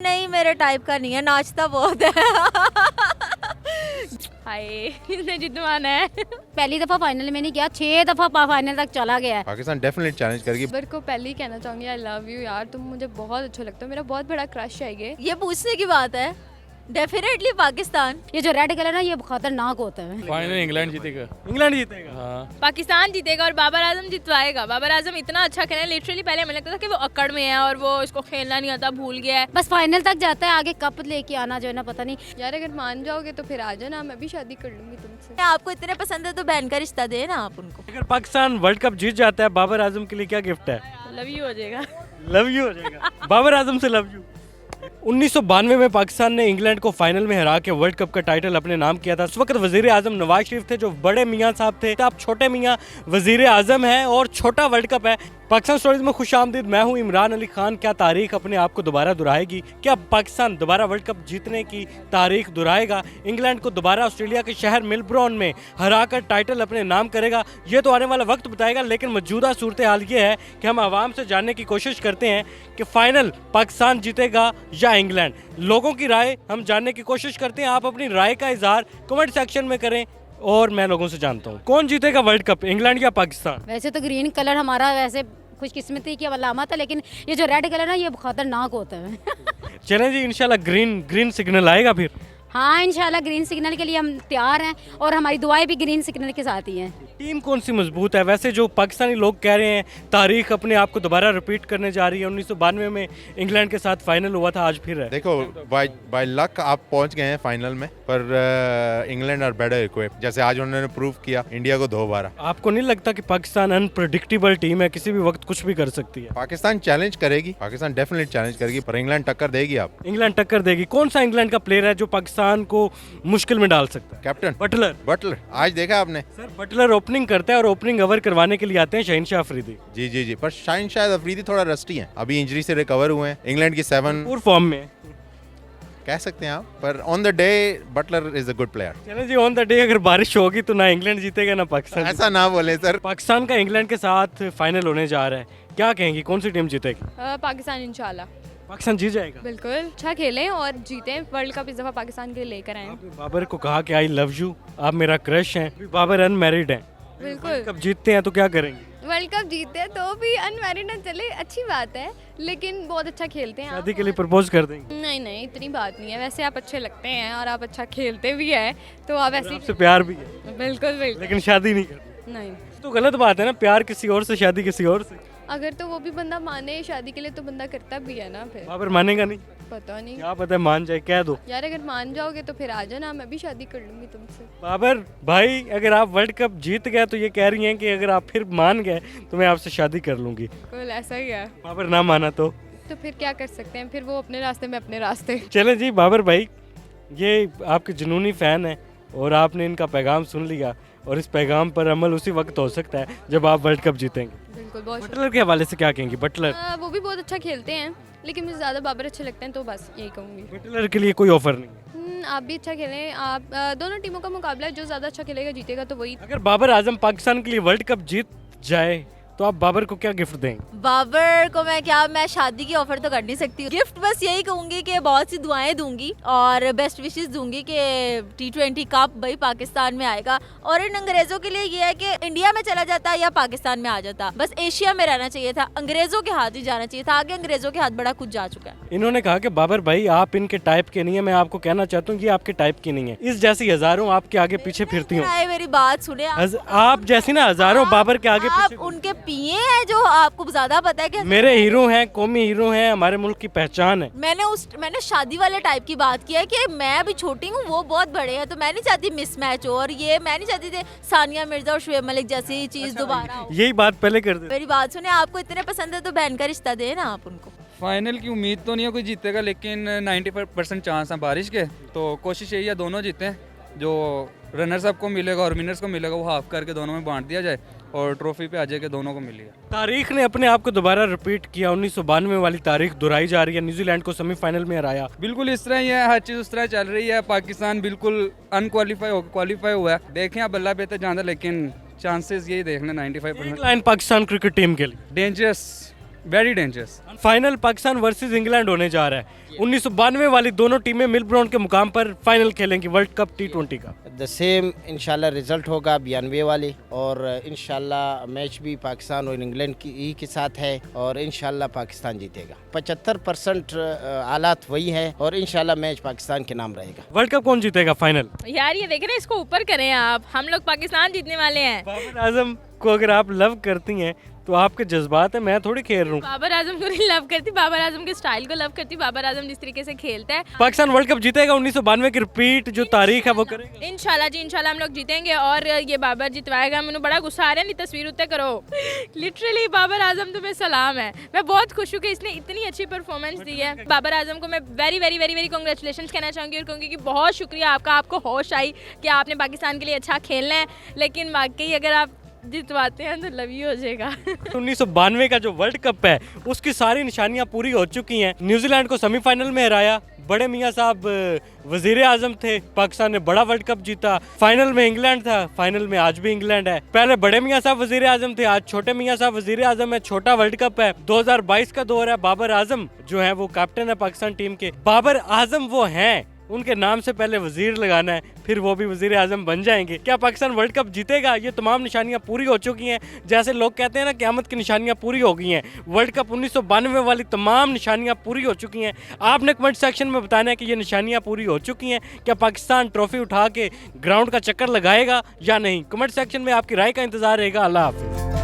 नहीं मेरे टाइप का नहीं है, नाचता बहुत है। हाय इसने जितवाना है। पहली दफा फाइनल में नहीं गया, 6 दफा फाइनल तक चला गया है। पाकिस्तान डेफिनेटली चैलेंज करेगी। अकबर को पहले ही कहना चाहूंगी आई लव यू यार, तुम मुझे बहुत अच्छा लगता हो, मेरा बहुत बड़ा क्रश है ये पूछने की बात है, डेफिनेटली पाकिस्तान। ये जो रेड कलर है ना, ये खतरनाक होता है। फाइनल इंग्लैंड जीतेगा, इंग्लैंड जीतेगा। हाँ पाकिस्तान जीतेगा और बाबर आजम जितवाएगा। बाबर आजम इतना अच्छा खेला है, लिटरली पहले हमें लगता था कि वो अकड़ में है और वो इसको खेलना नहीं आता, भूल गया है। बस फाइनल तक जाता है, आगे कप लेके आना जो है ना पता नहीं। यार अगर मान जाओगे तो फिर आ जाना, मैं भी शादी कर लूंगी तुमसे। आपको इतने पसंद है तो बहन का रिश्ता दे ना आप उनको। अगर पाकिस्तान वर्ल्ड कप जीत जाता है, बाबर आजम के लिए क्या गिफ्ट है? लव यू हो जाएगा। लव यू हो जाएगा। बाबर आजम से लव यू। 1992 में पाकिस्तान ने इंग्लैंड को फाइनल में हरा के वर्ल्ड कप का टाइटल अपने नाम किया था। उस वक्त वजीर आजम नवाज शरीफ थे, जो बड़े मियाँ साहब थे। अब छोटे मियाँ वजीर आजम हैं और छोटा वर्ल्ड कप है। पाकिस्तान स्टोरीज में खुशामदीद, मैं हूँ इमरान अली खान। क्या तारीख अपने आप को दोबारा दोहराएगी? क्या पाकिस्तान दोबारा वर्ल्ड कप जीतने की तारीख दोहराएगा? इंग्लैंड को दोबारा ऑस्ट्रेलिया के शहर मेलबर्न में हराकर टाइटल अपने नाम करेगा? ये तो आने वाला वक्त बताएगा, लेकिन मौजूदा सूरत हाल ये है कि हम आवाम से जानने की कोशिश करते हैं कि फाइनल पाकिस्तान जीतेगा या इंग्लैंड। लोगों की राय हम जानने की कोशिश करते हैं। आप अपनी राय का इजहार कमेंट सेक्शन में करें और मैं लोगों से जानता हूँ कौन जीतेगा वर्ल्ड कप, इंग्लैंड या पाकिस्तान। वैसे तो ग्रीन कलर हमारा वैसे खुशकिस्मती की अलामत है, लेकिन ये जो रेड कलर है ना, ये खतरनाक होता है। चलें जी, इंशाल्लाह ग्रीन सिग्नल आएगा फिर। हाँ इंशाल्लाह ग्रीन सिग्नल के लिए हम तैयार हैं और हमारी दुआएं भी ग्रीन सिग्नल के साथ ही हैं। टीम कौन सी मजबूत है? वैसे जो पाकिस्तानी लोग कह रहे हैं तारीख अपने आप को दोबारा रिपीट करने जा रही है। 1992 में इंग्लैंड के साथ फाइनल हुआ था, आज फिर है। देखो बाय लक आप पहुंच गए हैं फाइनल में, पर इंग्लैंड और बेटर इक्विप्ड, जैसे आज उन्होंने प्रूव किया इंडिया को 2 बार। आपको नहीं लगता कि पाकिस्तान अनप्रेडिक्टेबल टीम है, किसी भी वक्त कुछ भी कर सकती है? पाकिस्तान चैलेंज करेगी, पाकिस्तान डेफिनेटली चैलेंज करेगी, पर इंग्लैंड टक्कर देगी। आप इंग्लैंड टक्कर देगी। कौन सा इंग्लैंड का प्लेयर है जो पाकिस्तान को मुश्किल में डाल सकता है? Captain Butler. आज देखा आपने? सर बटलर ओपनिंग करता है और ओपनिंग ओवर करवाने के लिए आते हैं शहीनशाह अफरीदी। जी, पर शायद अफरीदी थोड़ा रस्टी है, अभी इंजरी से रिकवर हुए हैं। इंग्लैंड की 7 पूर्ण फॉर्म में कह सकते हैं आप, पर on the day Butler is a good player. चलो जी, ऑन द डे अगर बारिश होगी तो ना इंग्लैंड जीतेगा ना पाकिस्तान। ऐसा ना बोले सर। पाकिस्तान का इंग्लैंड के साथ फाइनल होने जा रहा है, क्या कहेंगी कौन सी टीम जीतेगी? पाकिस्तान इंशाल्लाह। पाकिस्तान जीत जाएगा। बिल्कुल, अच्छा खेलें और जीतें वर्ल्ड कप, इस दफा पाकिस्तान के लिए लेकर आए। आपने बाबर को कहा कि आई लव यू, आप मेरा क्रश हैं। अभी बाबर अनमैरिड हैं। बिल्कुल, कब जीतते हैं तो क्या करेंगे? वर्ल्ड कप जीते तो भी अनमैरिड न चले, अच्छी बात है, लेकिन बहुत अच्छा खेलते हैं शादी आप। के लिए प्रपोज कर देंगे? नहीं इतनी बात नहीं है, वैसे आप अच्छे लगते हैं और आप अच्छा खेलते भी हैं, तो आप ऐसे आपसे प्यार भी है, बिल्कुल लेकिन शादी नहीं करते। नहीं। तो गलत बात है ना, प्यार किसी और से, शादी किसी और से। अगर तो वो भी बंदा माने शादी के लिए तो बंदा करता भी है ना। फिर बाबर मानेगा नहीं? पता नहीं क्या पता है मान जाए, कह दो। यार, अगर मान जाओगे तो फिर आ जाना, मैं भी शादी कर लूंगी तुमसे। बाबर भाई, अगर आप वर्ल्ड कप जीत गए तो ये कह रही हैं कि अगर आप फिर मान गए तो मैं आपसे शादी कर लूंगी। बिल्कुल ऐसा ही है। बाबर ना माना तो फिर क्या कर सकते हैं, फिर वो अपने रास्ते में अपने रास्ते। चले जी बाबर भाई, ये आपके जुनूनी फ़ैन है और आपने इनका पैगाम सुन लिया, और इस पैगाम पर अमल उसी वक्त हो सकता है जब आप वर्ल्ड कप जीतेंगे। बिल्कुल, बहुत बटलर के हवाले से क्या कहेंगे? बटलर वो भी बहुत अच्छा खेलते हैं, लेकिन मुझे ज़्यादा बाबर अच्छे लगते हैं, तो बस यही कहूँगी। बटलर के लिए कोई ऑफर नहीं? आप भी अच्छा खेलें, आप दोनों टीमों का मुकाबला है, जो ज़्यादा अच्छा खेलेगा जीतेगा, तो वही। अगर बाबर आजम पाकिस्तान के लिए वर्ल्ड कप जीत जाए तो आप बाबर को क्या गिफ्ट देंगे? बाबर को मैं शादी की ऑफर तो कर नहीं सकती। गिफ्ट बस यही कहूंगी कि बहुत सी दुआएं दूंगी और बेस्ट विशेस दूंगी कि T20 कप भाई पाकिस्तान में आएगा। और इन अंग्रेजों के लिए ये है कि इंडिया में चला जाता या पाकिस्तान में आ जाता, बस एशिया में रहना चाहिए था, अंग्रेजों के हाथ ही जाना चाहिए था। आगे अंग्रेजों के हाथ बड़ा कुछ जा चुका है। इन्होंने कहा कि बाबर भाई आप इनके टाइप के नहीं है। मैं आपको कहना चाहता हूँ ये आपके टाइप की नहीं है। इस जैसी हजारों आपके आगे पीछे फिरती हूँ। मेरी बात सुने आप जैसी ना हजारों बाबर के आगे आप पीछे। उनके पिए हैं जो आपको ज्यादा पता है कि मेरे हीरो हैं, कौमी हीरो हैं, हमारे मुल्क की पहचान है। मैंने शादी वाले टाइप की बात किया है कि मैं अभी छोटी हूँ, वो बहुत बड़े हैं, तो मैं नहीं चाहती मिसमैच हो। और ये मैं नहीं चाहती थी सानिया मिर्जा और शुएब मलिक जैसी चीज दोबारा हो। यही बात पहले कर दे। मेरी बात सुने, आपको इतने पसंद है तो बहन का रिश्ता दे ना आप उनको। फाइनल की उम्मीद तो नहीं है कोई जीतेगा, लेकिन 95% चांस है बारिश के, तो कोशिश यही है दोनों जीतें। जो रनर्स अप को मिलेगा और विनर्स को मिलेगा वो हाफ करके दोनों में बांट दिया जाए और ट्रॉफी पे आ जाए कि दोनों को मिलेगा। तारीख ने अपने आप को दोबारा रिपीट किया। 1992 वाली तारीख दोहराई जा रही है। न्यूजीलैंड को सेमीफाइनल में हराया। बिल्कुल इस तरह ही है, हर चीज़ उस तरह चल रही है। पाकिस्तान बिल्कुल क्वालिफाई हुआ है। देखें अब अल्लाह बेहतर जानता, लेकिन चांसेस यही देख लें 95%। लाइन पाकिस्तान क्रिकेट टीम के लिए dangerous very dangerous. Final Pakistan versus England होने जा रहा है। 1992 वाली दोनों टीमें मिलबॉर्न के मुकाम पर फाइनल खेलेंगी वर्ल्ड कप T20 का। द सेम इंशाल्लाह रिजल्ट होगा 92 वाली, और इंशाल्लाह मैच भी पाकिस्तान और इंग्लैंड की ही के साथ है, और इंशाल्लाह पाकिस्तान जीतेगा। 75% हालात वही है, और इंशाल्लाह मैच पाकिस्तान के नाम रहेगा। वर्ल्ड कप कौन जीतेगा फाइनल? यार ये देख रहे हैं, इसको ऊपर करें आप, हम लोग पाकिस्तान जीतने वाले हैं। बाबर आजम को अगर आप लव करती हैं तो आपके जज्बात है, मैं थोड़ी खेल रहा हूँ। बाबर आजम को नहीं लव करती, बाबर आजम के स्टाइल को लव करती, बाबर आजम जिस तरीके से खेलता है। पाकिस्तान वर्ल्ड कप जीतेगा 1992 की रिपीट जो तारीख है वो करेगा। इंशाल्लाह जी, इंशाल्लाह हम लोग जीतेंगे और ये बाबर जितवाएगा। मैंने बड़ा गुस्सा आ रहा है, नहीं तस्वीर उतर करो। लिटरली बाबर आजम तुम्हें सलाम है, मैं बहुत खुश हूँ कि इसने इतनी अच्छी परफॉर्मेंस दी है। बाबर आजम को मैं very very very very congratulation कहना चाहूँगी, और कहूँगी कि बहुत शुक्रिया आपका, आपको होश आई कि आपने पाकिस्तान के लिए अच्छा खेलना है, लेकिन वाकई अगर आप जितवाते हैं तो लव यू हो जाएगा। 1992 का जो वर्ल्ड कप है उसकी सारी निशानियां पूरी हो चुकी हैं। न्यूजीलैंड को सेमीफाइनल में हराया, बड़े मियां साहब वजीर आजम थे, पाकिस्तान ने बड़ा वर्ल्ड कप जीता। फाइनल में इंग्लैंड था, फाइनल में आज भी इंग्लैंड है। पहले बड़े मियां साहब वजीर आजम थे, आज छोटे मियां साहब वजीर आजम है। छोटा वर्ल्ड कप है, 2022 का दौर है। बाबर आजम जो है वो कैप्टन है पाकिस्तान टीम के। बाबर आजम वो हैं, उनके नाम से पहले वजीर लगाना है, फिर वो भी वजीर आजम बन जाएंगे। क्या पाकिस्तान वर्ल्ड कप जीतेगा? ये तमाम निशानियां पूरी हो चुकी हैं। जैसे लोग कहते हैं ना क़यामत की निशानियां पूरी हो गई हैं, वर्ल्ड कप 1992 वाली तमाम निशानियां पूरी हो चुकी हैं। आपने कमेंट सेक्शन में बताना है कि ये निशानियां पूरी हो चुकी हैं। क्या पाकिस्तान ट्रॉफी उठा के ग्राउंड का चक्कर लगाएगा या नहीं? कमेंट सेक्शन में आपकी राय का इंतजार रहेगा। अल्लाह हाफिज़।